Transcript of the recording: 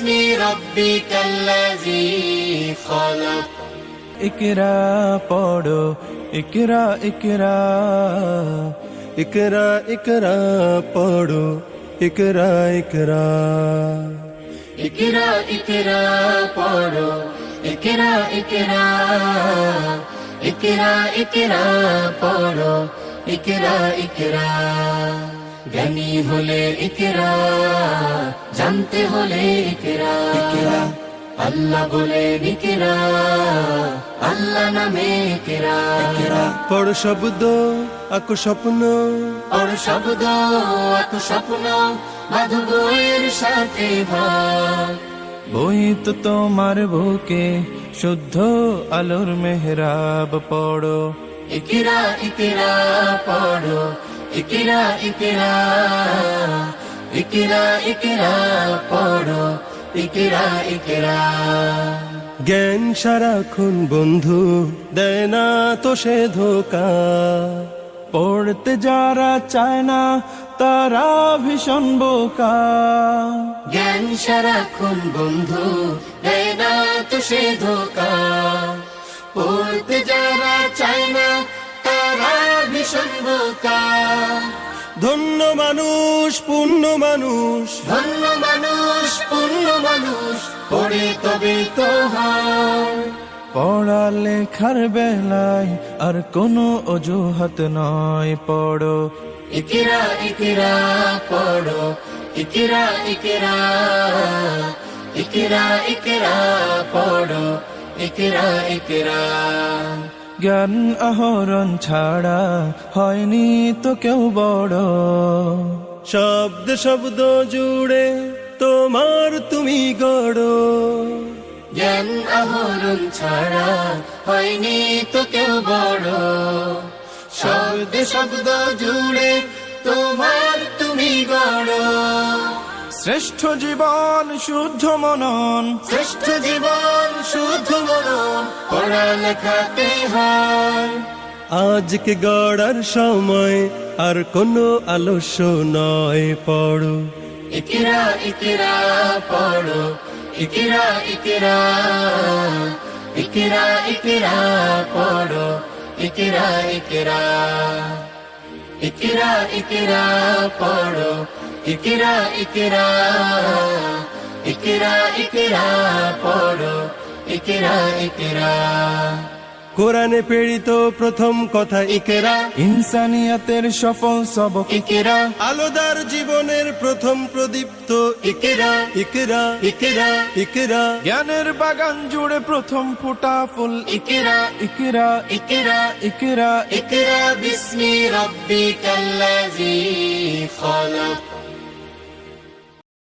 বিসমি রাব্বিকাল্লাযী খালাক। ইকরা পড়ো, ইকরা ইকরা, ইকরা ইকরা পড়ো, ইকরা ইকরা। ইকরা ইকরা পড়ো, ইকরা ইকরা, ইকরা ইকরা পড়ো, ইকরা ইকরা। জ্ঞানী হলে ইকরা, জানতে হলে ইকরা। আল্লাহ বলে ইকরা, আল্লাহ নামে ইকরা। পড় শব্দ আঁকো স্বপ্ন, পড় শব্দ আঁকো স্বপ্ন, বাঁধো বইয়ের সাথে ভাগ। বই তো তোমার বুকে শুদ্ধ আলোর মেহরাব। পড়ো ইকরা ইকরা পড়ো, ইকরা ইকরা, ইকরা ইকরা পড়ো, ইকরা ইকরা। জ্ঞান সারাক্ষণ বন্ধু দেয় না তো সে ধোকা। পড়তে যারা চায় না তারা ভীষণ বোকা। জ্ঞান সারাক্ষণ বন্ধু দেয় না তো সে ধোকা। পড়তে যারা চায় না তারা ভীষণ বোকা। ধন্য মানুষ পুণ্য মানুষ, ধন্য মানুষ পুণ্য মানুষ, পড়ে তবে তো হয়। পড়ালেখার বেলায় আর কোনো অজুহাত নয়। পড়ো ইকরা ইকরা পড়ো, ইকরা ইকরা, ইকরা ইকরা পড়ো, ইকরা ইকরা। জ্ঞান আহরণ ছাড়া হয়নি তো কেউ বড়। শব্দ শব্দ জুড়ে তোমার তুমি গড়ো। জ্ঞান আহরণ ছাড়া হয়নি তো কেউ বড়। শব্দ শব্দ জুড়ে তোমার তুমি গড়। শ্রেষ্ঠ জীবন শুদ্ধ মনন, শ্রেষ্ঠ জীবন শুদ্ধ মনন, পড়ালেখাতে হয়। আজকে গড়ার সময় আর কোনো আলস্য নয়। পড়ো ইকরা ইকরা পড়ো, ইকরা ইকরা, ইকরা ইকরা পড়ো, ইকরা ইকরা। ইকরা ইকরা পড়ো, ইকরা ইকরা, ইকরা ইকরা পড়ো, ইকরা ইকরা। কোরআনে প্রেরিত প্রথম কথা ইকরা, ইনসানিয়াতের সফল সবক ইকরা, আলোদার জীবনের প্রথম প্রদীপ্ত ইকরা ইকরা ইকরা, ইকরা। জ্ঞানের বাগান জুড়ে প্রথম ফোটা ফুল ইকরা ইকরা ইকরা, ইকরা। ইকরা বিসমি রাব্বিকাল্লাযী খালাক।